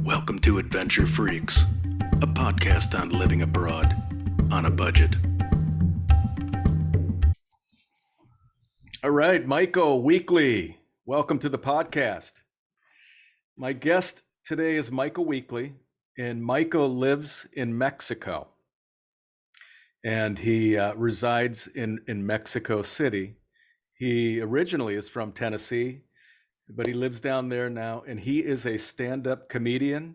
Welcome to Adventure Freaks, a podcast on living abroad on a budget. All right, Michael Weekly, welcome to the podcast. My guest today is Michael Weekly, and Michael lives in Mexico. And he resides in Mexico City. He originally is from Tennessee, but he lives down there now, and he is a stand-up comedian.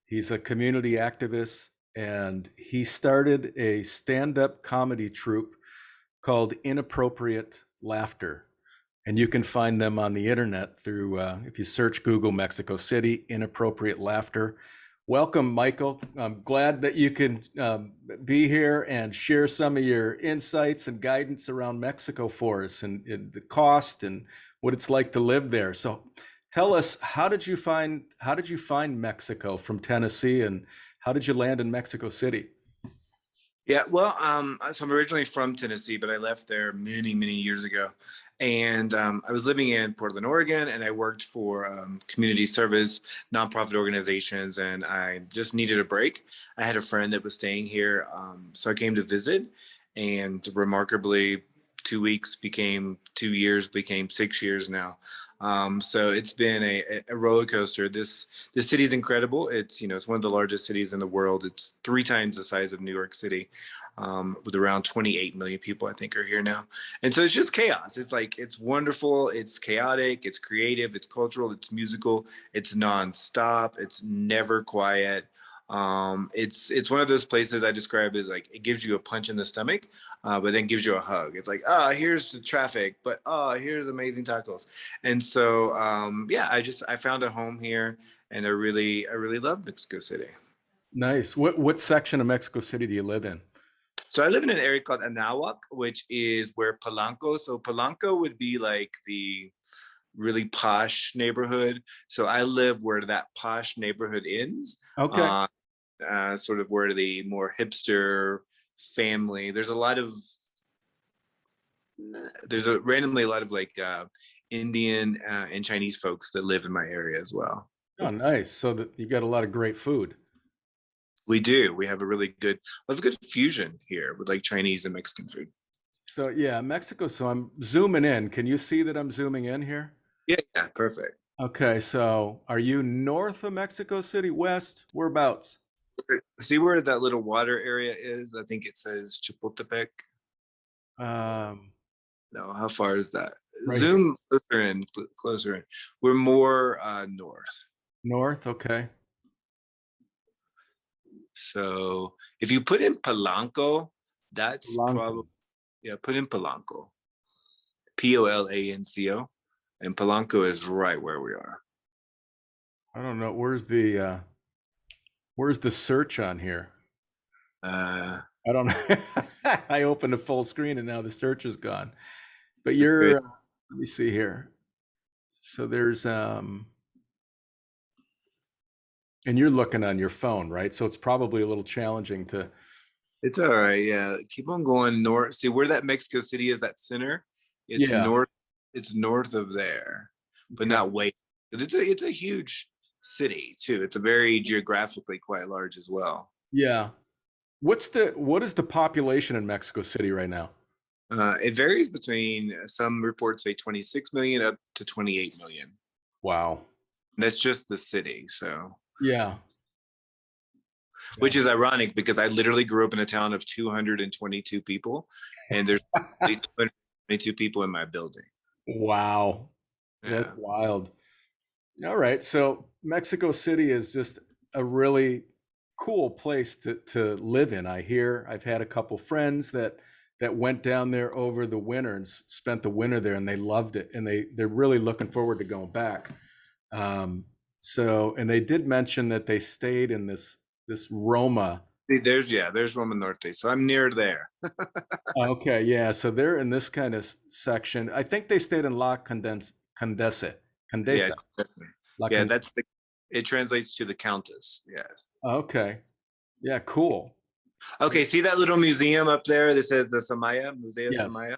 He's a community activist, and he started a stand-up comedy troupe called Inappropriate Laughter. And you can find them on the internet through, if you search Google Mexico City, Inappropriate Laughter. Welcome, Michael. I'm glad that you can be here and share some of your insights and guidance around Mexico for us and the cost and what it's like to live there. So tell us, how did you find Mexico from Tennessee, and how did you land in Mexico City? Yeah, well, so I'm originally from Tennessee, but I left there many, many years ago. And I was living in Portland, Oregon, and I worked for community service, nonprofit organizations, and I just needed a break. I had a friend that was staying here, so I came to visit, and remarkably, 2 weeks became 2 years, became 6 years now. So it's been a roller coaster. This city is incredible. It's one of the largest cities in the world. It's 3 times the size of New York City, with around 28 million people, I think, are here now. And so it's just chaos. It's wonderful. It's chaotic. It's creative. It's cultural. It's musical. It's nonstop. It's never quiet. It's one of those places I describe as like it gives you a punch in the stomach, but then gives you a hug. It's like, here's the traffic, but here's amazing tacos. And so yeah, I found a home here, and I really love Mexico City. Nice. What section of Mexico City do you live in? So I live in an area called Anahuac, which is where Polanco. So Polanco would be like the really posh neighborhood. So I live where that posh neighborhood ends. Okay. Sort of where the more hipster family. There's randomly a lot of like Indian and Chinese folks that live in my area as well. Oh, nice. So that you got a lot of great food. We do. We have a good fusion here with like Chinese and Mexican food. So yeah, Mexico. So I'm zooming in. Can you see that I'm zooming in here? Yeah, perfect. Okay, so are you north of Mexico City, west? Whereabouts? See where that little water area is? I think it says Chapultepec. Um, No, how far is that? right here. Zoom closer in. We're more north. North, okay. So if you put in Polanco, that's Polanco. probably, yeah, put in Polanco. Polanco. And Polanco is right where we are. I don't know. Where's the search on here? I don't know. I opened a full screen and now the search is gone. But let me see here. So there's and you're looking on your phone, right? So it's probably a little challenging to. It's all right. Yeah. Keep on going north. See where that Mexico City is, that center? It's Yeah. north. It's north of there, but Okay. not way. It's a huge city too. It's a very geographically quite large as well. Yeah. What is the population in Mexico City right now? It varies between some reports say 26 million up to 28 million. Wow. That's just the city. So, Yeah. which is ironic because I literally grew up in a town of 222 people, and there's only 222 people in my building. Wow. That's Yeah. wild. All right. So Mexico City is just a really cool place to live in. I hear I've had a couple friends that went down there over the winter and spent the winter there, and they loved it, and they're really looking forward to going back. So, and they did mention that they stayed in this Roma. See, there's Roma Norte. So I'm near there. Okay, yeah. So they're in this kind of section. I think they stayed in La Condesa. Yeah. Condesa. La Yeah, Condesa. it translates to the Countess. Yeah. Okay. Yeah, cool. Okay, see that little museum up there that says the Samaya, Museo Yes. Samaya?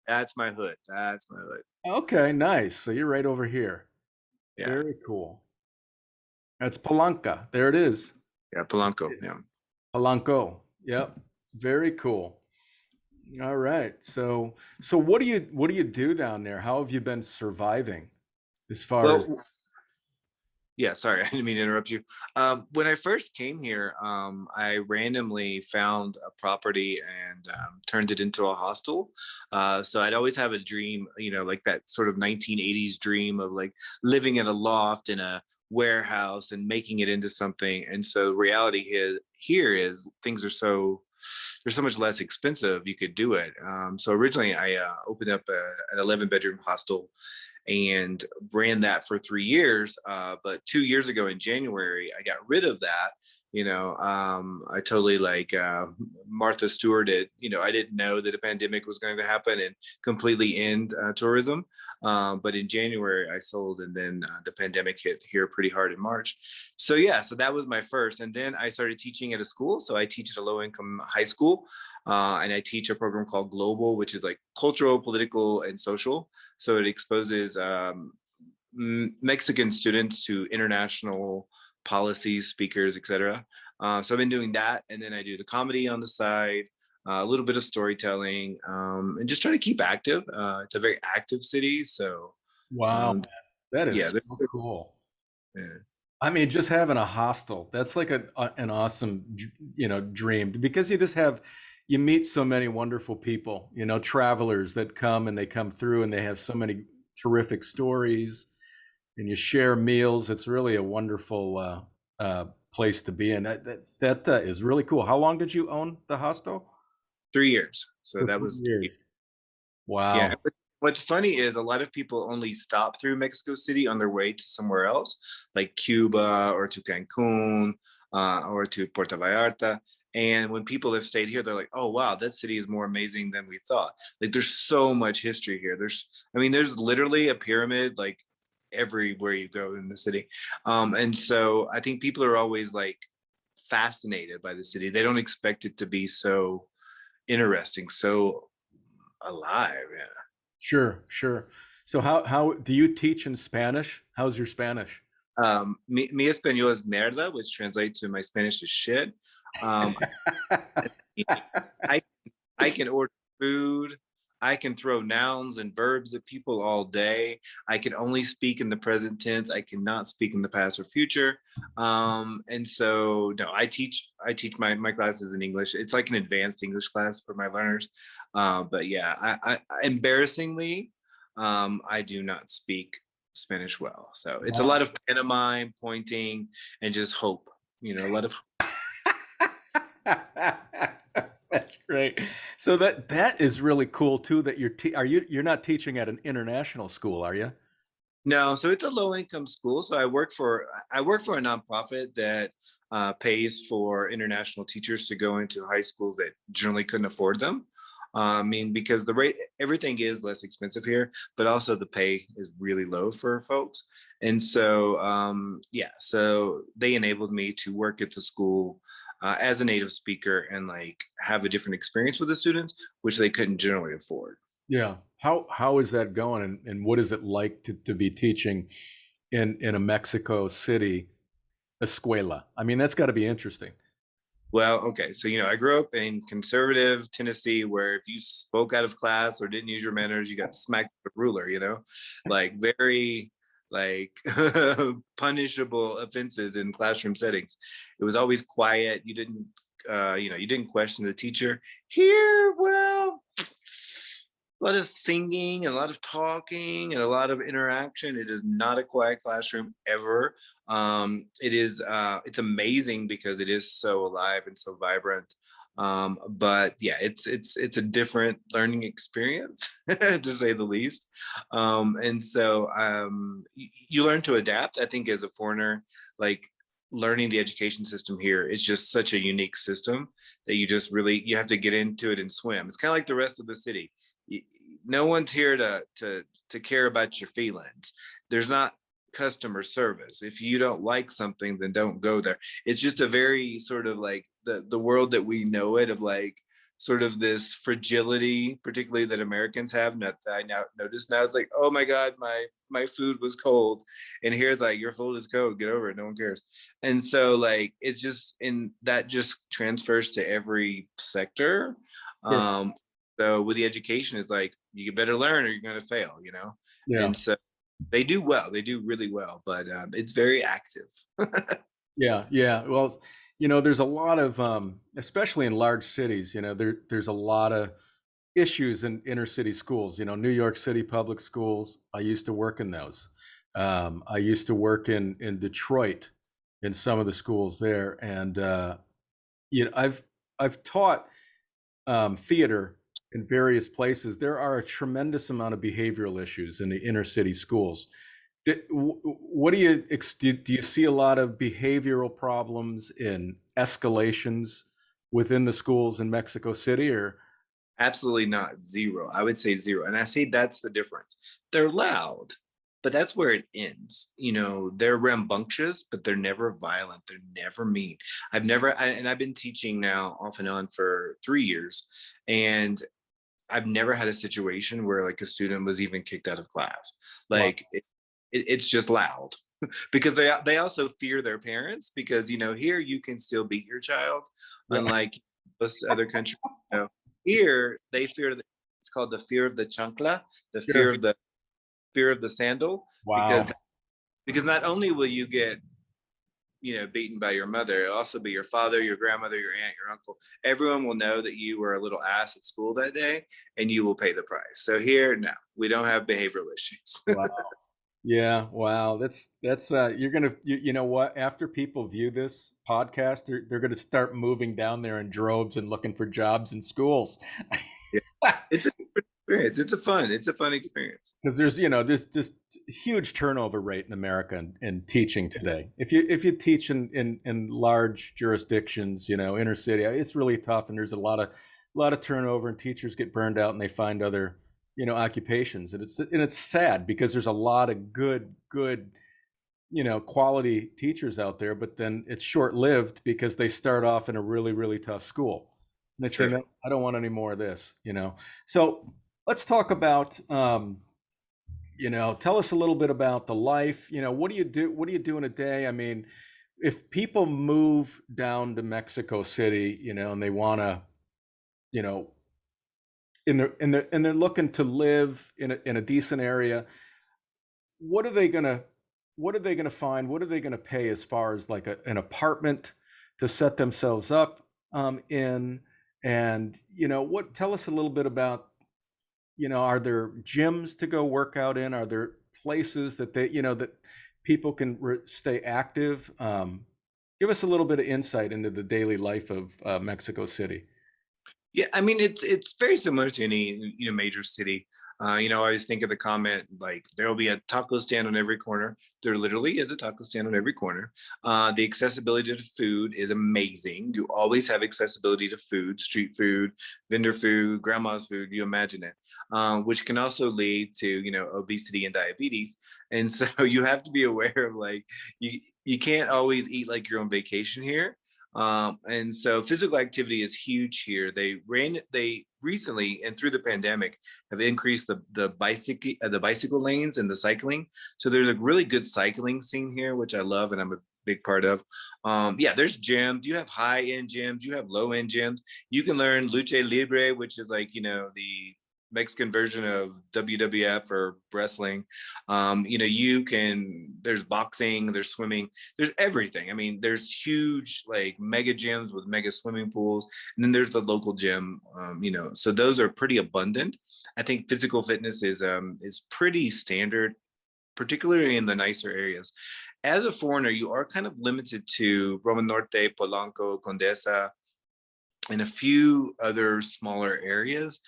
That's my hood. That's my hood. Okay, nice. So you're right over here. Yeah. Very cool. That's Palanca. There it is. Yeah, Polanco. Yeah. Palanco. Yep. Very cool. All right. So what do you do down there? How have you been surviving as far as Well, yeah, sorry, I didn't mean to interrupt you. When I first came here, I randomly found a property and turned it into a hostel. So I'd always have a dream, like that sort of 1980s dream of like living in a loft in a warehouse and making it into something. And so reality here is things are they're so much less expensive. You could do it. So originally I opened up an 11-bedroom hostel and ran that for 3 years. But 2 years ago in January, I got rid of that. I totally like Martha Stewart. I didn't know that a pandemic was going to happen and completely end tourism. But in January, I sold, and then the pandemic hit here pretty hard in March. So yeah, so that was my first, and then I started teaching at a school. So I teach at a low-income high school, and I teach a program called Global, which is like cultural, political, and social. So it exposes Mexican students to international policies, speakers, etc. So I've been doing that, and then I do the comedy on the side, a little bit of storytelling, and just trying to keep active. It's a very active city, so wow, um, man, that is yeah, so cool. yeah. I mean, just having a hostel, that's like an awesome, dream because you meet so many wonderful people, travelers that come and they come through and they have so many terrific stories and you share meals. It's really a wonderful place to be in. That is really cool. How long did you own the hostel? 3 years. So For that three was years. yeah. Wow. And what's funny is a lot of people only stop through Mexico City on their way to somewhere else, like Cuba or to Cancun or to Puerto Vallarta. And when people have stayed here, they're like, "Oh wow, that city is more amazing than we thought." Like, there's so much history here. There's literally a pyramid like everywhere you go in the city, and so I think people are always like fascinated by the city. They don't expect it to be so interesting, so alive. Yeah. Sure, sure. So how do you teach in Spanish? How's your Spanish? Mi español es mierda, which translates to my Spanish is shit. Um, I I can order food. I can throw nouns and verbs at people all day. I can only speak in the present tense. I cannot speak in the past or future. And so no, I teach my classes in English. It's like an advanced English class for my learners. But yeah, I embarrassingly, I do not speak Spanish well. So it's a Wow. lot of pantomime, pointing, and just hope. A lot of That's great. So that is really cool too that you're not teaching at an international school, are you? No, so it's a low income school. So I work for a nonprofit that pays for international teachers to go into high schools that generally couldn't afford them. I mean, because the rate, everything is less expensive here, but also the pay is really low for folks. And so, yeah, so they enabled me to work at the school as a native speaker and like have a different experience with the students, which they couldn't generally afford. Yeah. How is that going and what is it like to be teaching in a Mexico City escuela? I mean, that's got to be interesting. Well, okay. So, I grew up in conservative Tennessee where if you spoke out of class or didn't use your manners, you got smacked with a ruler, like very like punishable offenses in classroom settings. It was always quiet. You didn't question the teacher. Here, well, a lot of singing and a lot of talking and a lot of interaction. It is not a quiet classroom ever. It's amazing because it is so alive and so vibrant. But yeah, it's a different learning experience to say the least. And so you learn to adapt. I think as a foreigner, like learning the education system here is just such a unique system that you have to get into it and swim. It's kind of like the rest of the city. No one's here to care about your feelings. There's not customer service. If you don't like something, then don't go there. It's just a very sort of like the world that we know it of like sort of this fragility, particularly that Americans have. Not that I now notice now, it's like, oh my God, my food was cold, and here it's like your food is cold. Get over it. No one cares. And so like it's just and that just transfers to every sector. Sure. Um, so with the education, it's like you better learn or you're going to fail. Yeah. And so they do well. They do really well, but it's very active. Yeah. Yeah. Well, there's a lot of, especially in large cities, there's a lot of issues in inner city schools. New York City public schools. I used to work in those. I used to work in Detroit in some of the schools there, and I've taught theater in various places. There are a tremendous amount of behavioral issues in the inner city schools. What do you see a lot of behavioral problems in escalations within the schools in Mexico City, or? Absolutely not. Zero. I would say zero. And I say that's the difference. They're loud, but that's where it ends. They're rambunctious, but they're never violent. They're never mean. And I've been teaching now off and on for 3 years. And I've never had a situation where like a student was even kicked out of class. Wow. Like it's just loud because they also fear their parents because here you can still beat your child, Yeah. unlike most other countries. Here they fear it's called the fear of the chancla, the Sure. fear of the sandal, because Wow. not only will you get beaten by your mother, it'll also be your father, your grandmother, your aunt, your uncle. Everyone will know that you were a little ass at school that day, and you will pay the price. So here, no, we don't have behavioral issues. Wow. Yeah, wow. That's you're gonna you know what? After people view this podcast, they're gonna start moving down there in droves and looking for jobs in schools. Yeah. It's a different experience. It's a fun experience. Because there's this huge turnover rate in America in teaching today. If you teach in large jurisdictions, inner city, it's really tough, and there's a lot of turnover, and teachers get burned out, and they find other occupations, and it's sad because there's a lot of good quality teachers out there, but then it's short lived because they start off in a really tough school, and they say, Sure. no, I don't want any more of this. So let's talk about tell us a little bit about the life. What do you do in a day? I mean, if people move down to Mexico City, and they want to, you know, and they're looking to live in a decent area, what are they gonna what are they gonna find? What are they gonna pay as far as like an apartment to set themselves up in? And what? Tell us a little bit about, are there gyms to go work out in? Are there places that people can stay active? Give us a little bit of insight into the daily life of Mexico City. Yeah, I mean it's very similar to any major city. I always think of the comment like there will be a taco stand on every corner. There literally is a taco stand on every corner. The accessibility to food is amazing. You always have accessibility to food, street food, vendor food, grandma's food. You imagine it, which can also lead to obesity and diabetes. And so you have to be aware of like you can't always eat like you're on vacation here. And so physical activity is huge here. They recently and through the pandemic have increased the bicycle lanes and the cycling. So there's a really good cycling scene here, which I love and I'm a big part of. Yeah, there's gyms. You have high end gyms. You have low end gyms. You can learn lucha libre, which is like the Mexican version of WWF or wrestling. There's boxing, there's swimming, there's everything. I mean, there's huge like mega gyms with mega swimming pools, and then there's the local gym. So those are pretty abundant. I think physical fitness is pretty standard, particularly in the nicer areas. As a foreigner, you are kind of limited to Roma Norte, Polanco, Condesa, and a few other smaller areas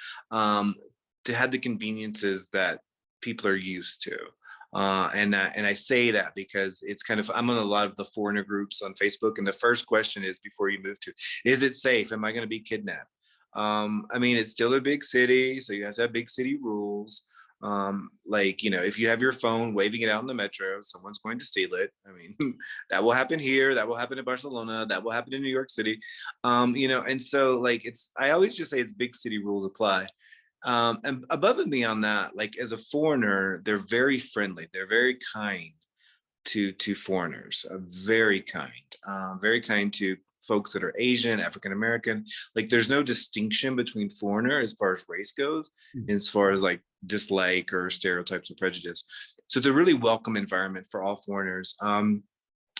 to have the conveniences that people are used to. And I say that because it's kind of I'm on a lot of the foreigner groups on Facebook, and the first question is before you move to, is it safe? Am I going to be kidnapped? I mean, it's still a big city, so you have to have big city rules. Like, if you have your phone waving it out in the metro, someone's going to steal it. I mean, that will happen here, that will happen in Barcelona, that will happen in New York City. And so like I always just say it's big city rules apply. And above and beyond that, like as a foreigner, they're very friendly, they're very kind to foreigners, very kind to folks that are Asian, African American. Like there's no distinction between foreigner as far as race goes, as far as like dislike or stereotypes or prejudice. So it's a really welcome environment for all foreigners.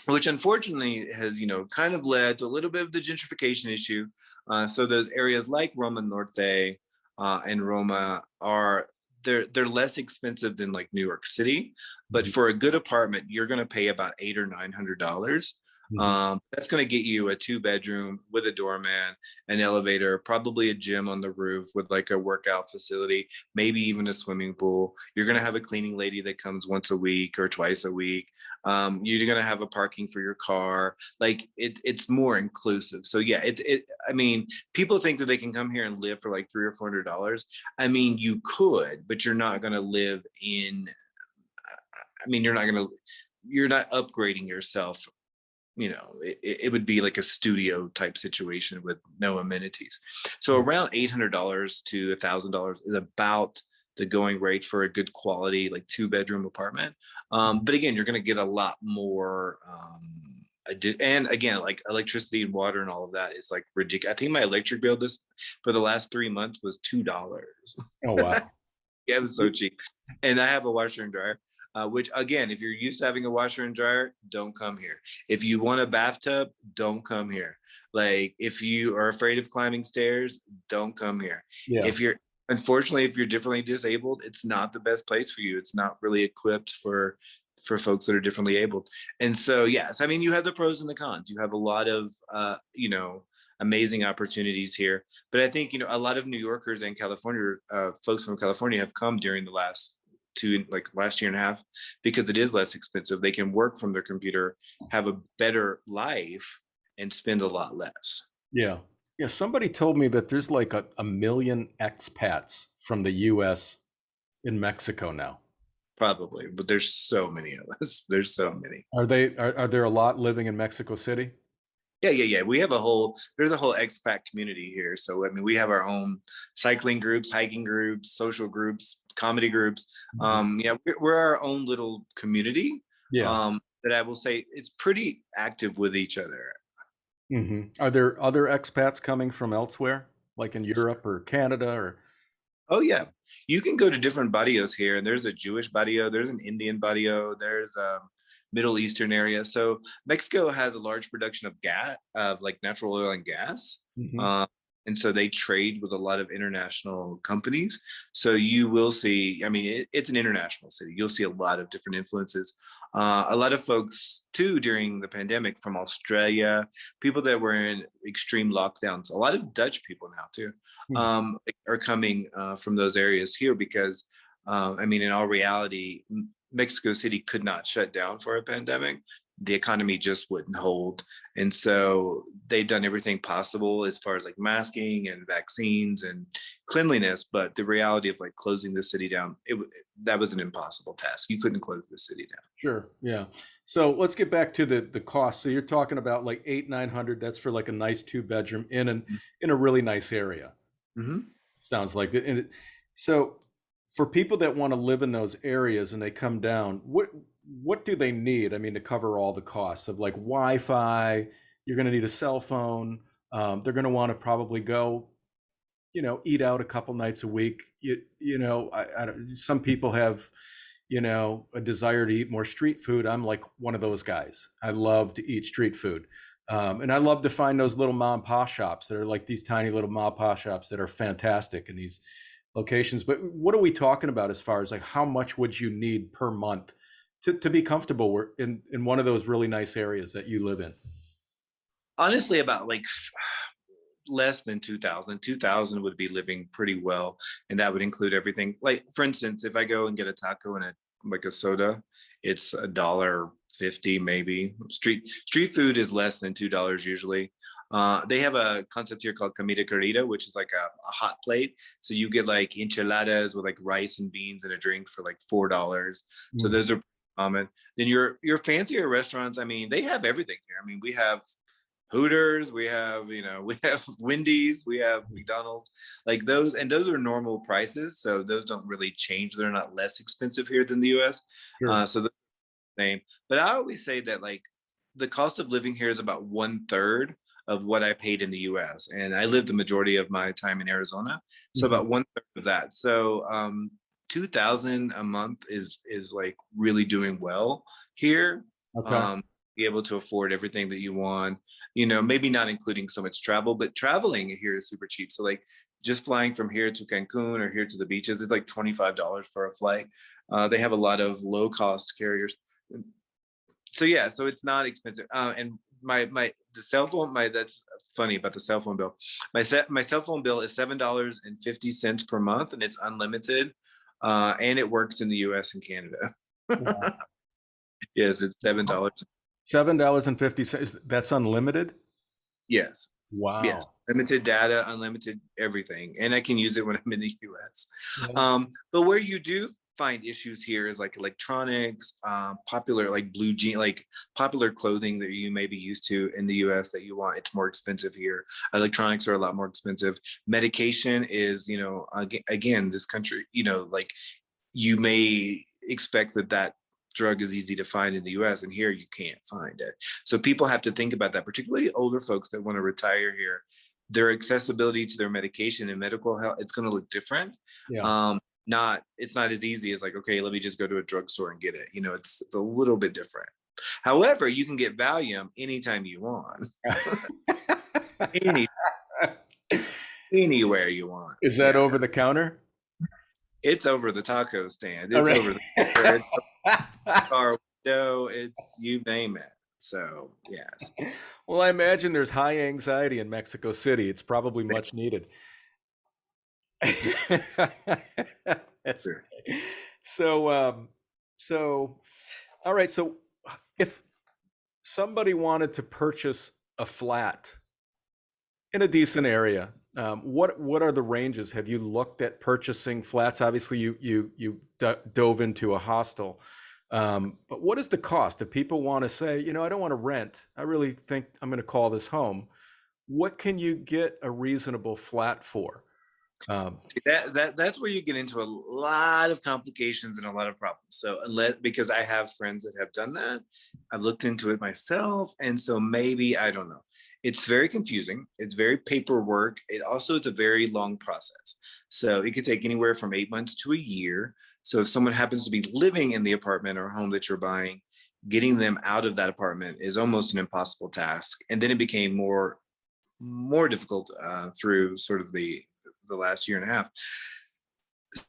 Which unfortunately has, kind of led to a little bit of the gentrification issue. So those areas like Roma Norte and Roma they're less expensive than like New York City, but for a good apartment, you're going to pay about $800 or $900. That's going to get you a 2-bedroom with a doorman, an elevator, probably a gym on the roof with like a workout facility, maybe even a swimming pool. You're going to have a cleaning lady that comes once a week or twice a week. You're going to have a parking for your car. Like it's more inclusive. So yeah, I mean, people think that they can come here and live for like $300 or $400. I mean, you could, but you're not going to live in, I mean, you're not upgrading yourself. It would be like a studio type situation with no amenities. So around $800 to $1,000 is about the going rate for a good quality like 2-bedroom apartment. But again, you're going to get a lot more. And again, like electricity and water and all of that is like ridiculous. I think my electric bill for the last 3 months was $2. Oh, wow. Yeah, it was so cheap. And I have a washer and dryer. Which again, if you're used to having a washer and dryer, don't come here. If you want a bathtub, don't come here. Like if you are afraid of climbing stairs, don't come here. Yeah. Unfortunately, if you're differently disabled, it's not the best place for you. It's not really equipped for folks that are differently abled. And so, yes, I mean, you have the pros and the cons. You have a lot of, amazing opportunities here. But I think, a lot of New Yorkers and California, folks from California have come during the last year and a half, because it is less expensive. They can work from their computer, have a better life, and spend a lot less. Yeah. Yeah. Somebody told me that there's like a million expats from the US in Mexico now. Probably, but there's so many of us. There's so many. Are there a lot living in Mexico City? Yeah. There's a whole expat community here. So, I mean, we have our own cycling groups, hiking groups, social groups, comedy groups. We're our own little community. Yeah. That I will say it's pretty active with each other. Are there other expats coming from elsewhere, like in Europe or Canada or? Oh yeah, you can go to different barrios here, and there's a Jewish barrio, there's an Indian barrio, there's a Middle Eastern area. So Mexico has a large production of gas, of like natural oil and gas. And so they trade with a lot of international companies. So you will see, I mean, it's an international city. You'll see a lot of different influences. A lot of folks too during the pandemic from Australia, people that were in extreme lockdowns, a lot of Dutch people now too, are coming from those areas here because, I mean, in all reality, Mexico City could not shut down for a pandemic. The economy just wouldn't hold. And so they've done everything possible as far as like masking and vaccines and cleanliness. But the reality of like closing the city down, that was an impossible task. You couldn't close the city down. Sure. Yeah. So let's get back to the cost. So you're talking about like 800-900. That's for like a nice 2-bedroom in a really nice area. Sounds like it. And so for people that want to live in those areas and they come down, what do they need? I mean, to cover all the costs of like Wi-Fi, you're going to need a cell phone. They're going to want to probably go, eat out a couple nights a week. Some people have, a desire to eat more street food. I'm like one of those guys. I love to eat street food. And I love to find those little mom and pop shops that are like these tiny little mom and pop shops that are fantastic in these locations. But what are we talking about as far as like how much would you need per month to be comfortable in one of those really nice areas that you live in? Honestly, about like less than 2,000. 2,000 would be living pretty well, and that would include everything. Like for instance, if I go and get a taco and a soda, it's $1.50 $1.50 maybe. Street food is less than $2 usually. They have a concept here called comida querida, which is like a hot plate. So you get like enchiladas with like rice and beans and a drink for like $4. So Mhm. those are common. Then your fancier restaurants, I mean, they have everything here. I mean, we have Hooters, we have, we have Wendy's, we have McDonald's, like those, and those are normal prices. So those don't really change. They're not less expensive here than the US. Sure. So the same. But I always say that like the cost of living here is about 1/3 of what I paid in the US. And I lived the majority of my time in Arizona. So Mhm. about 1/3 of that. So 2000 a month is like really doing well here. Okay. Um, be able to afford everything that you want, maybe not including so much travel, but traveling here is super cheap. So like just flying from here to Cancun or here to the beaches, it's like $25 for a flight. They have a lot of low cost carriers. So yeah, so it's not expensive. And the cell phone, that's funny about the cell phone bill. My cell phone bill is $7.50 per month, and it's unlimited, and it works in the U.S. and Canada. Wow. Yes, it's $7. $7.50. That's unlimited? Yes, yes, Wow. limited data, unlimited everything, and I can use it when I'm in the U.S. Yeah. But where you do find issues here is like electronics, popular like blue jean, like popular clothing that you may be used to in the U.S. that you want. It's more expensive here. Electronics are a lot more expensive. Medication is, again, this country, like you may expect that drug is easy to find in the US, and here you can't find it. So people have to think about that, particularly older folks that want to retire here. Their accessibility to their medication and medical health, it's going to look different. Yeah. It's not as easy as like, okay, let me just go to a drugstore and get it. It's a little bit different. However, you can get Valium anytime you want, any anywhere you want. Is that Yeah, over the counter? it's over the taco stand. All It's right. over the car window. It's you name it. So yes. Well, I imagine there's high anxiety in Mexico City. It's probably much needed. That's Sure. okay. So, so, all right. So, if somebody wanted to purchase a flat in a decent area, what are the ranges? Have you looked at purchasing flats? Obviously, you dove into a hostel, but what is the cost? If people want to say, I don't want to rent, I really think I'm going to call this home. What can you get a reasonable flat for? Um, That's where you get into a lot of complications and a lot of problems. So because I have friends that have done that, I've looked into it myself, and so maybe I don't know. It's very confusing. It's very paperwork. It's a very long process. So it could take anywhere from 8 months to a year. So if someone happens to be living in the apartment or home that you're buying, getting them out of that apartment is almost an impossible task. And then it became more difficult through sort of the last year and a half.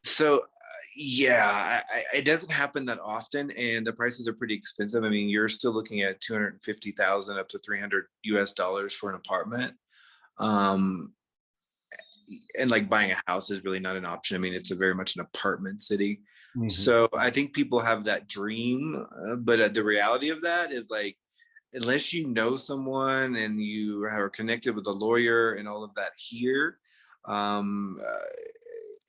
So yeah, it doesn't happen that often, and the prices are pretty expensive. I mean, you're still looking at 250,000 up to 300 US dollars for an apartment. Um, and like buying a house is really not an option. I mean, it's a very much an apartment city. mhm. So I think people have that dream, but the reality of that is like, unless you know someone and you are connected with a lawyer and all of that here, um, uh,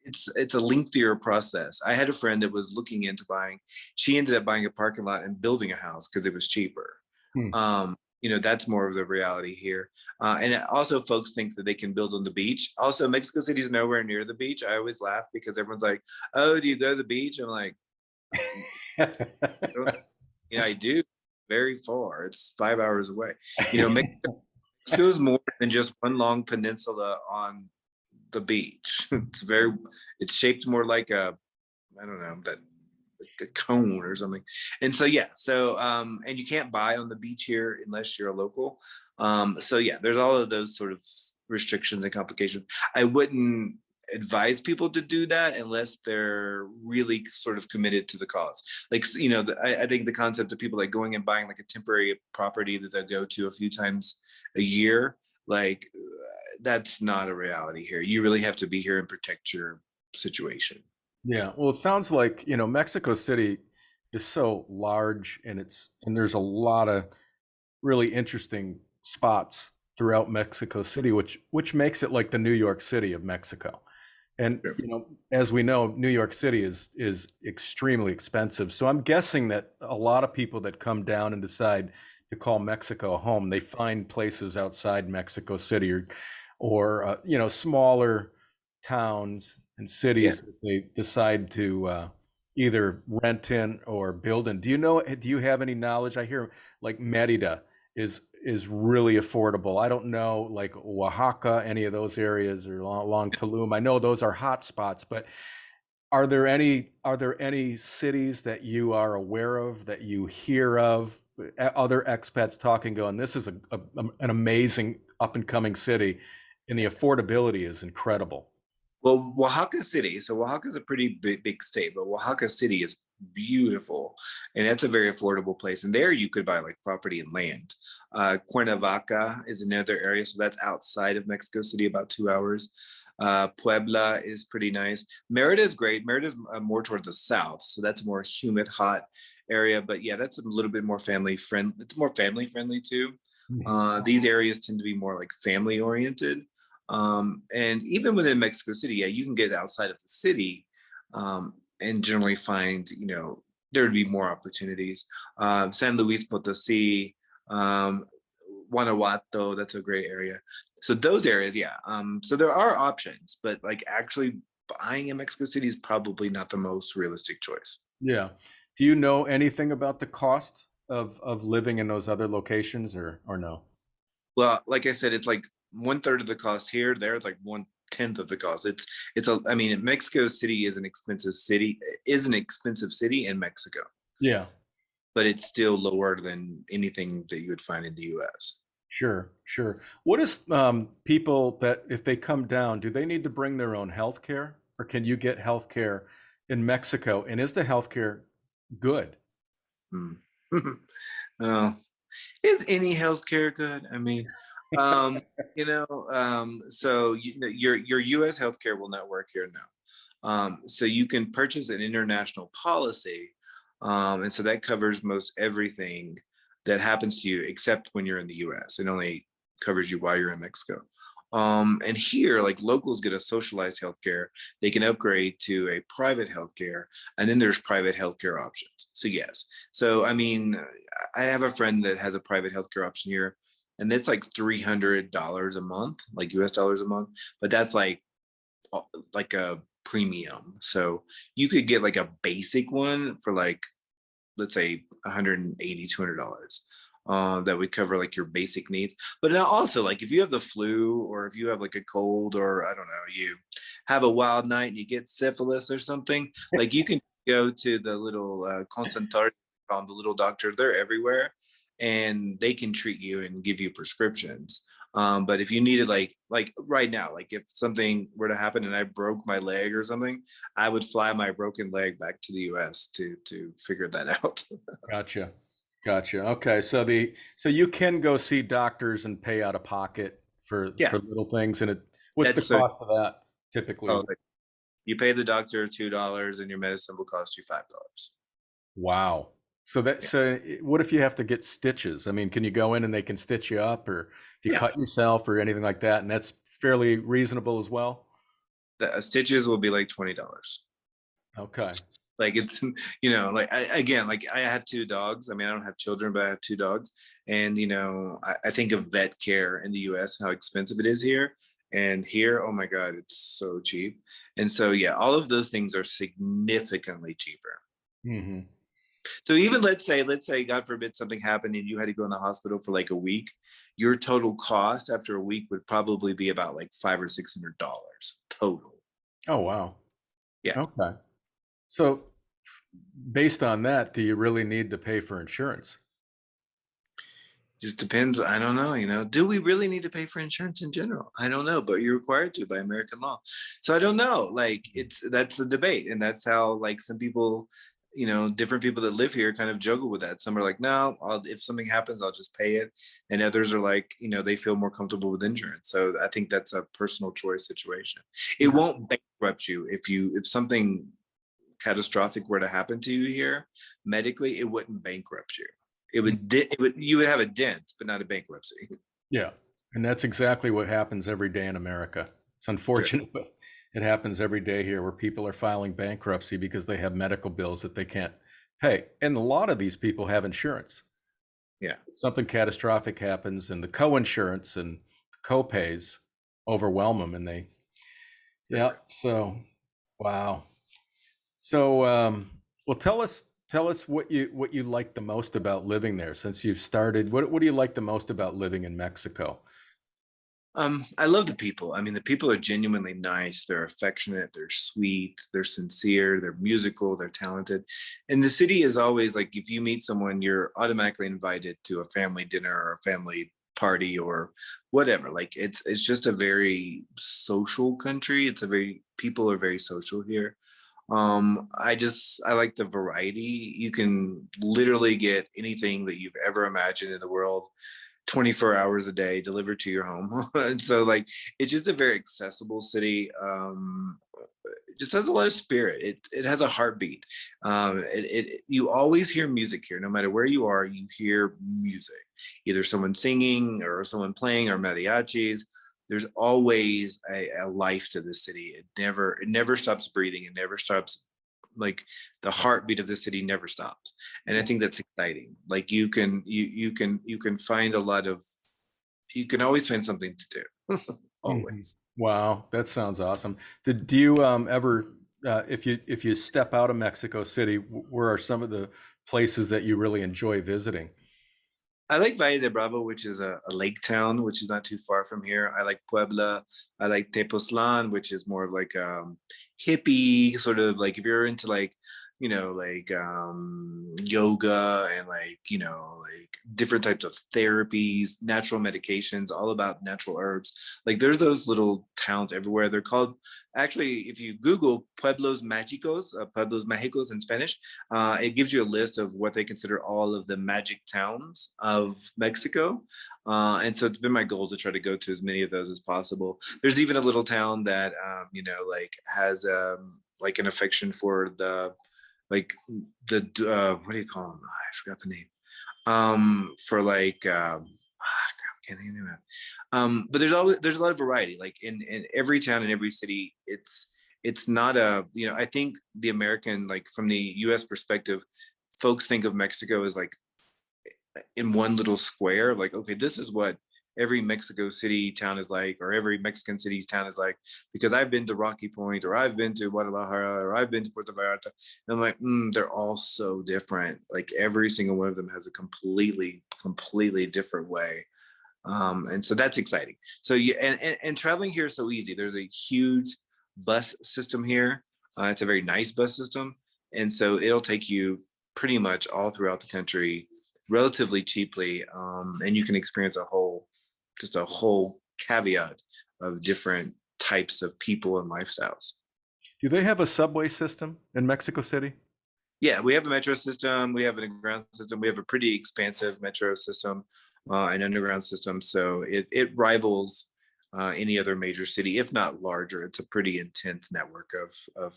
it's a lengthier process. I had a friend that was looking into buying. She ended up buying a parking lot and building a house because it was cheaper. Hmm. That's more of the reality here. And also, folks think that they can build on the beach. Also, Mexico City is nowhere near the beach. I always laugh because everyone's like, "Oh, do you go to the beach?" I'm like, I do. Very far. It's 5 hours away. Mexico is more than just one long peninsula on the beach. It's shaped more like I don't know, that a cone or something. And so yeah, and you can't buy on the beach here unless you're a local. So yeah, there's all of those sort of restrictions and complications. I wouldn't advise people to do that unless they're really sort of committed to the cause. Like, I think the concept of people like going and buying like a temporary property that they'll go to a few times a year, like that's not a reality here. You really have to be here and protect your situation. Yeah, well, it sounds like, Mexico City. is so large, and there's a lot of really interesting spots throughout Mexico City, which makes it like the New York City of Mexico. And Sure. as we know, New York City is extremely expensive. So I'm guessing that a lot of people that come down and decide to call Mexico home, they find places outside Mexico City, or smaller towns and Yeah. cities that they decide to either rent in or build in. Do you have any knowledge? I hear like Merida is really affordable. I don't know like Oaxaca, any of those areas, or along Tulum. I know those are hot spots, but are there any cities that you are aware of, that you hear of, other expats talking, going, this is an amazing up and coming city, and the affordability is incredible? Well, Oaxaca City. So Oaxaca is a pretty big state, but Oaxaca City is beautiful, and that's a very affordable place. And there you could buy like property and land. Cuernavaca is another area, so that's outside of Mexico City, about 2 hours. Puebla is pretty nice. Merida is great. Merida is more toward the south, so that's a more humid, hot area. But yeah, that's a little bit more family friendly. It's more family friendly too. These areas tend to be more like family oriented. And even within Mexico City, yeah, you can get outside of the city, and generally find, there would be more opportunities. San Luis Potosí, um, Guanajuato, that's a great area. So those areas, yeah. So there are options, but like actually buying in Mexico City is probably not the most realistic choice. Yeah. Do you know anything about the cost of living in those other locations, or no? Well, like I said, it's like one third of the cost here. There, it's like 1/10 of the cost. I mean, Mexico City is an expensive city in Mexico, Yeah. but it's still lower than anything that you would find in the US. Sure, sure. What is people that, if they come down, do they need to bring their own health care, or can you get health care in Mexico? And is the health care good? Hmm. Oh, is any healthcare good? I mean, um, so your US healthcare will not work here now. So you can purchase an international policy, and so that covers most everything that happens to you, except when you're in the US. It only covers you while you're in Mexico. And here, like locals get a socialized healthcare, they can upgrade to a private healthcare, and then there's private healthcare options. So yes, so I mean, I have a friend that has a private healthcare option here, and it's like $300 a month, like US dollars a month. But that's like a premium. So you could get like a basic one for like, let's say 180, $200. That would cover like your basic needs. But now also, like if you have the flu, or if you have like a cold, or I don't know, you have a wild night and you get syphilis or something, like you can go to the little consultor, the little doctor. They're everywhere, and they can treat you and give you prescriptions. But if you needed like right now, like if something were to happen and I broke my leg or something, I would fly my broken leg back to the US to figure that out. Gotcha. Gotcha. Okay. So you can go see doctors and pay out of pocket Yeah, for little things, and what's the that's so. cost of that typically? Oh, like, you pay the doctor $2, and your medicine will cost you $5. Wow. Yeah, What if you have to get stitches? I mean, can you go in and they can stitch you up, or if you yeah. cut yourself or anything like that, and that's fairly reasonable as well? The stitches will be like $20. Okay. Like it's like again, like I have two dogs. I mean, I don't have children, but I have two dogs. And I think of vet care in the US, how expensive it is here. And here, oh my God, it's so cheap. And so yeah, all of those things are significantly cheaper. Hmm. So even let's say God forbid something happened and you had to go in the hospital for like a week, your total cost after a week would probably be about like $500 or $600 total. Oh, wow. Yeah. Okay. So based on that, do you really need to pay for insurance? Just depends. I don't know. Do we really need to pay for insurance in general? I don't know, but you're required to by American law. So I don't know. Like that's a debate, and that's how like some people, different people that live here kind of juggle with that. Some are like, no, if something happens, I'll just pay it, and others are like, they feel more comfortable with insurance. So I think that's a personal choice situation. It won't bankrupt you if something catastrophic were to happen to you here medically, it wouldn't bankrupt you. Mm. You would have a dent, but not a bankruptcy. Yeah. And that's exactly what happens every day in America. It's Sure. unfortunate, but it happens every day here where people are filing bankruptcy because they have medical bills that they can't pay. And a lot of these people have insurance. Yeah. Something catastrophic happens and the co-insurance and co-pays overwhelm them and they, yeah. Sure. So, wow. So, well, tell us what you like the most about living there since you've started. What do you like the most about living in Mexico? I love the people. I mean, the people are genuinely nice. They're affectionate. They're sweet. They're sincere. They're musical. They're talented. And the city is always like, if you meet someone, you're automatically invited to a family dinner or a family party or whatever. Like it's just a very social country. It's a very people are very social here. I like the variety. You can literally get anything that you've ever imagined in the world 24 hours a day delivered to your home. And so like it's just a very accessible city. It just has a lot of spirit. It has a heartbeat. You always hear music here. No matter where you are, you hear music, either someone singing or someone playing or mariachis. There's always a life to the city. It never stops breathing. It never stops. Like the heartbeat of the city never stops, and I think that's exciting. Like you can find a lot of you can always find something to do. Mhm. Always. Wow, that sounds awesome. Do you ever, if you step out of Mexico City, where are some of the places that you really enjoy visiting? I like Valle de Bravo, which is a lake town, which is not too far from here. I like Puebla. I like Tepoztlan, which is more of like hippie, sort of like if you're into like, like yoga and like different types of therapies, natural medications, all about natural herbs. Like there's those little towns everywhere. They're called actually, if you Google Pueblos Mágicos, Pueblos Mágicos in Spanish, it gives you a list of what they consider all of the magic towns of Mexico. And so it's been my goal to try to go to as many of those as possible. There's even a little town that, like has like an affection for like the, what do you call them? I forgot the name. For like, can't think of it. But there's a lot of variety. Like in every town in every city, it's not I think the American, like from the US perspective, folks think of Mexico as like in one little square, like, okay, this is what every Mexico City town is like, or every Mexican city's town is like, because I've been to Rocky Point, or I've been to Guadalajara, or I've been to Puerto Vallarta. And I'm like, they're all so different. Like every single one of them has a completely different way. And so that's exciting. So and traveling here is so easy. There's a huge bus system here. It's a very nice bus system, and so it'll take you pretty much all throughout the country relatively cheaply, and you can experience just a whole caveat of different types of people and lifestyles. Do they have a subway system in Mexico City? Yeah, we have a metro system. We have an underground system. We have a pretty expansive metro system, and underground system. So it rivals any other major city, if not larger. It's a pretty intense network of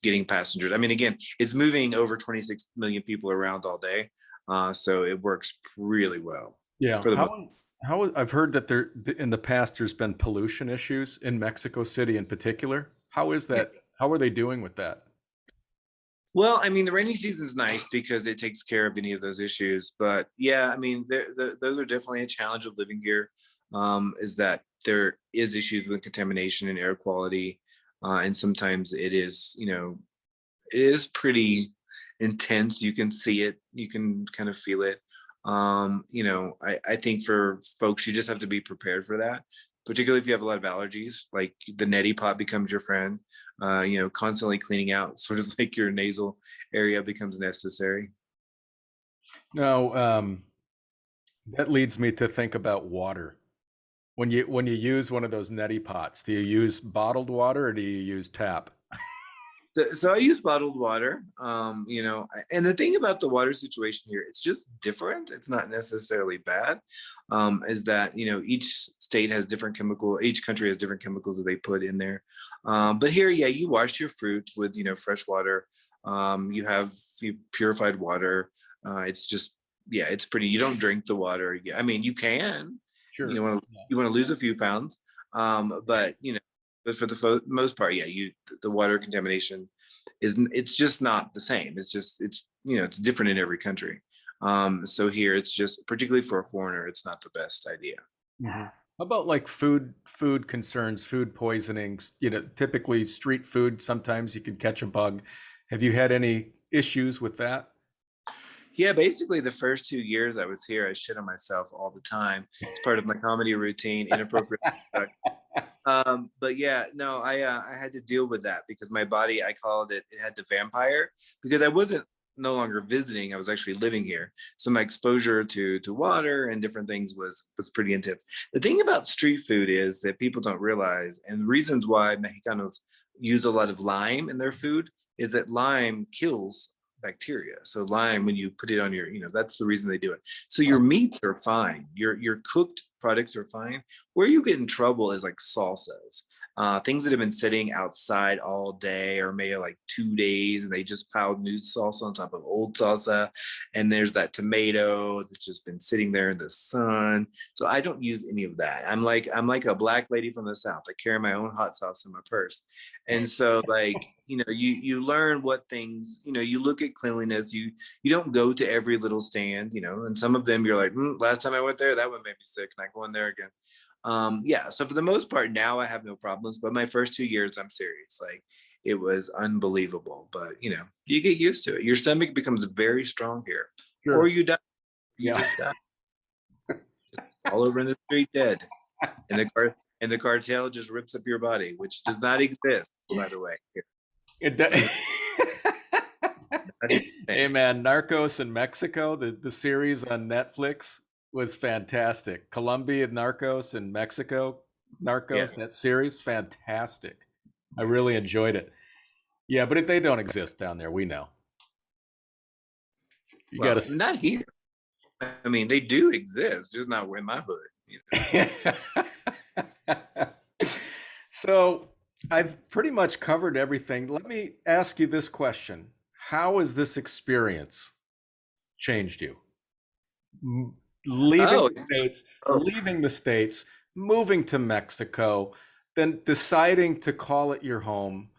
getting passengers. I mean, again, it's moving over 26 million people around all day, so it works really well Yeah. for the most. I've heard that there in the past there's been pollution issues in Mexico City in particular. How is Yeah. that? How are they doing with that? Well, I mean, the rainy season's nice because it takes care of any of those issues. But yeah, I mean, those are definitely a challenge of living here. Is that there is issues with contamination and air quality, and sometimes it is pretty intense. You can see it, you can kind of feel it. I think for folks, you just have to be prepared for that, particularly if you have a lot of allergies. Like the neti pot becomes your friend. Constantly cleaning out sort of like your nasal area becomes necessary. No, that leads me to think about water. When you use one of those neti pots, do you use bottled water or do you use tap? So I use bottled water. And the thing about the water situation here, it's just different. It's not necessarily bad. Is that, each state has different each country has different chemicals that they put in there. But here, yeah, you wash your fruit with, fresh water. You purified water. It's just, yeah, it's pretty. You don't drink the water. Yeah, I mean, you can. Sure. You want to lose a few pounds, but but for the most part, yeah, the water contamination it's just not the same. It's different in every country. So here, it's just, particularly for a foreigner, it's not the best idea. Mhm. How about like food concerns, food poisonings? Typically street food, sometimes you can catch a bug. Have you had any issues with that? Yeah, basically the first 2 years I was here, I shit on myself all the time. It's part of my comedy routine, inappropriate. But yeah, no, I had to deal with that because my body, I called it had the vampire, because I wasn't no longer visiting, I was actually living here. So my exposure to water and different things was pretty intense. The thing about street food is that people don't realize, and reasons why Mexicanos use a lot of lime in their food, is that lime kills bacteria. So lime, when you put it on that's the reason they do it. So your meats are fine. Your cooked products are fine. Where you get in trouble is like salsas. Things that have been sitting outside all day or maybe like 2 days, and they just piled new salsa on top of old salsa. And there's that tomato that's just been sitting there in the sun. So I don't use any of that. I'm like a black lady from the South. I carry my own hot sauce in my purse. And so you learn what things, you look at cleanliness. You don't go to every little stand, and some of them you're like, last time I went there, that one made me sick, not going there again. Yeah, so for the most part now I have no problems, but my first 2 years, I'm serious, like it was unbelievable. But you get used to it. Your stomach becomes very strong here. Or Sure. you die. You Yeah. just die all over in the street dead, and the cartel just rips up your body, which does not exist, by the way, here. It Hey man, Narcos in Mexico, the series on Netflix was fantastic. Colombia Narcos in Mexico, Yeah. Narcos, that series, fantastic. I really enjoyed it. Yeah, but they don't exist down there, we know. You got Well, to. not here. I mean, they do exist, just not in my hood. So I've pretty much covered everything. Let me ask you this question. How has this experience changed you? Leaving Oh, the States, oh, moving to Mexico, then deciding to call it your home,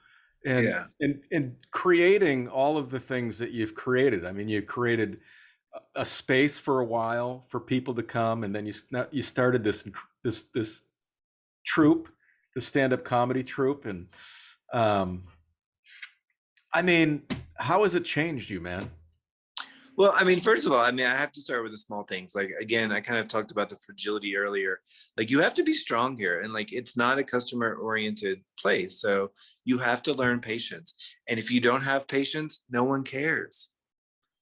and yeah. and creating all of the things that you've created. I mean, you created a space for a while for people to come, and then you started this troupe, the stand-up comedy troupe, and um, I mean, how has it changed you, man? Well, I mean, first of all, I mean, I have to start with the small things. Like, again, I kind of talked about the fragility earlier. Like, you have to be strong here, and like, it's not a customer-oriented place, so you have to learn patience. And if you don't have patience, no one cares.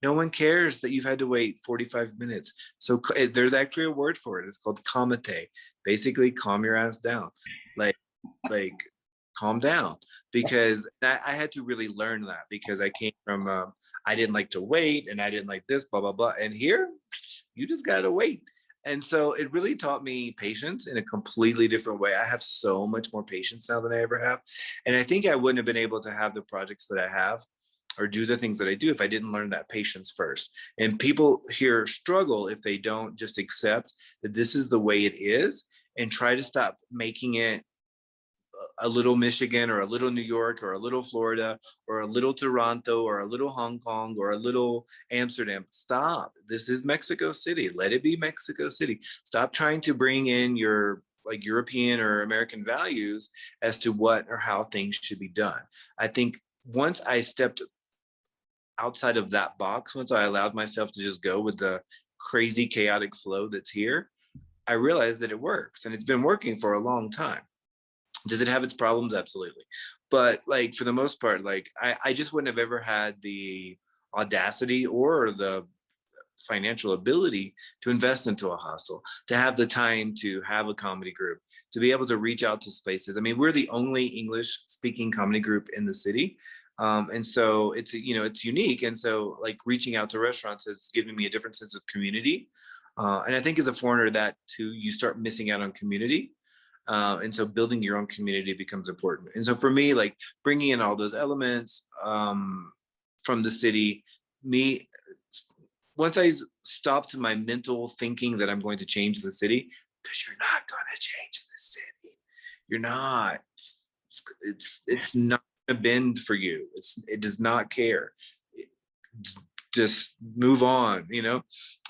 No one cares that you've had to wait 45 minutes. So there's actually a word for it. It's called kamate. Basically, calm your ass down. Like, like calm down, because I had to really learn that, because I came from I didn't like to wait, and I didn't like this, blah blah blah. And here, you just gotta wait. And so it really taught me patience in a completely different way. I have so much more patience now than I ever have, and I think I wouldn't have been able to have the projects that I have or do the things that I do if I didn't learn that patience first. And people here struggle if they don't just accept that this is the way it is and try to stop making it a little Michigan or a little New York or a little Florida or a little Toronto or a little Hong Kong or a little Amsterdam. Stop. This is Mexico City. Let it be Mexico City. Stop trying to bring in your like European or American values as to what or how things should be done. I think once I stepped outside of that box, once I allowed myself to just go with the crazy chaotic flow that's here, I realized that it works, and it's been working for a long time. Does it have its problems? Absolutely. But like for the most part, like I just wouldn't have ever had the audacity or the financial ability to invest into a hostel, to have the time to have a comedy group, to be able to reach out to spaces. I mean, we're the only English speaking comedy group in the city. And so it's it's unique. And so like reaching out to restaurants has given me a different sense of community. And I think as a foreigner, that too, you start missing out on community. And so building your own community becomes important. And so for me, like bringing in all those elements from the city, me, once I stopped my mental thinking that I'm going to change the city, because you're not going to change the city. You're not. It's not a bend for you. It does not care. Just move on,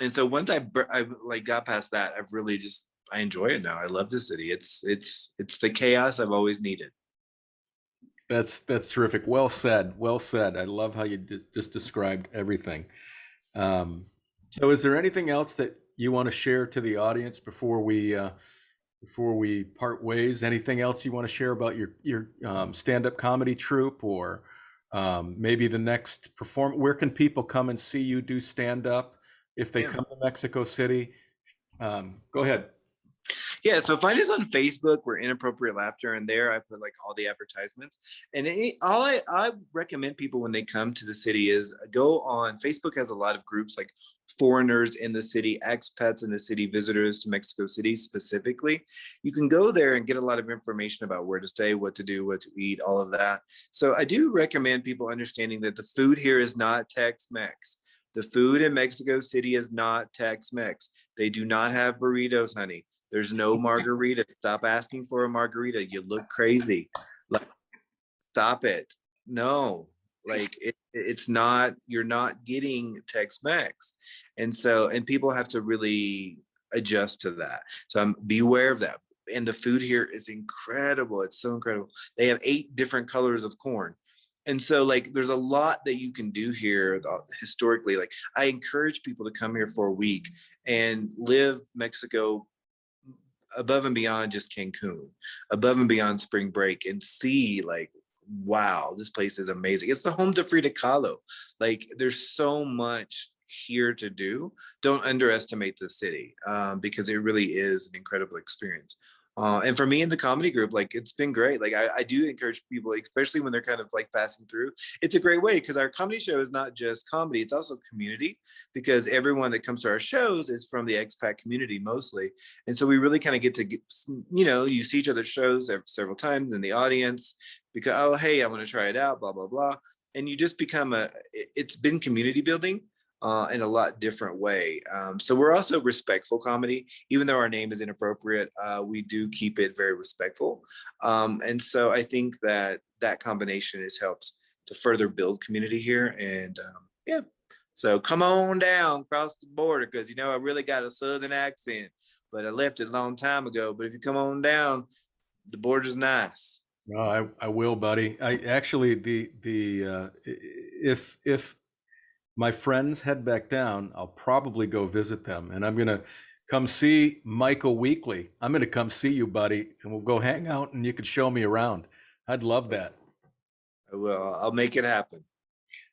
And so once I like got past that, I've really just I enjoy it now. I love the city. It's the chaos I've always needed. That's terrific. Well said. Well said. I love how you just described everything. So, is there anything else that you want to share to the audience before we part ways? Anything else you want to share about your stand-up comedy troupe, or maybe the next perform? Where can people come and see you do stand-up if they come to Mexico City? Go ahead. Yeah, so find us on Facebook. We're Inappropriate Laughter, and there I put like all the advertisements. And all I recommend people when they come to the city is go on Facebook. Has a lot of groups like foreigners in the city, expats in the city, visitors to Mexico City specifically. You can go there and get a lot of information about where to stay, what to do, what to eat, all of that. So I do recommend people understanding that the food here is not Tex-Mex. The food in Mexico City is not Tex-Mex. They do not have burritos, honey. There's no margarita. Stop asking for a margarita. You look crazy. Like, stop it. No, like it's not, you're not getting Tex-Mex. And people have to really adjust to that. So beware of that. And the food here is incredible. It's so incredible. They have 8 different colors of corn. And so like there's a lot that you can do here historically. Like I encourage people to come here for a week and live Mexico above and beyond just Cancun, above and beyond spring break, and see like, wow, this place is amazing. It's the home to Frida Kahlo. Like there's so much here to do. Don't underestimate the city because it really is an incredible experience. And for me in the comedy group, like it's been great. Like I do encourage people, especially when they're kind of like passing through. It's a great way because our comedy show is not just comedy; it's also community. Because everyone that comes to our shows is from the expat community mostly, and so we really kind of get to you see each other's shows several times in the audience because oh hey, I want to try it out, blah blah blah, and you just become it's been community building in a lot different way. So we're also respectful comedy, even though our name is inappropriate. We do keep it very respectful, and so I think that combination helps to further build community here. And yeah, so come on down across the border because I really got a southern accent, but I left it a long time ago. But if you come on down, the border's nice. No, I will, buddy. I actually if my friends head back down, I'll probably go visit them, and I'm gonna come see Michael Weekly. I'm gonna come see you, buddy, and we'll go hang out, and you could show me around. I'd love that. I will. I'll make it happen.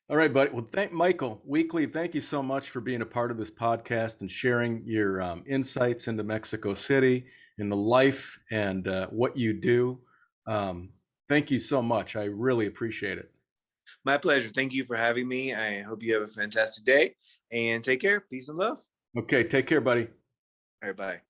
All right, buddy. Well, thank Michael Weekly. Thank you so much for being a part of this podcast and sharing your insights into Mexico City and the life and what you do. Thank you so much. I really appreciate it. My pleasure. Thank you for having me. I hope you have a fantastic day and take care. Peace and love. Okay, take care, buddy. All right, bye.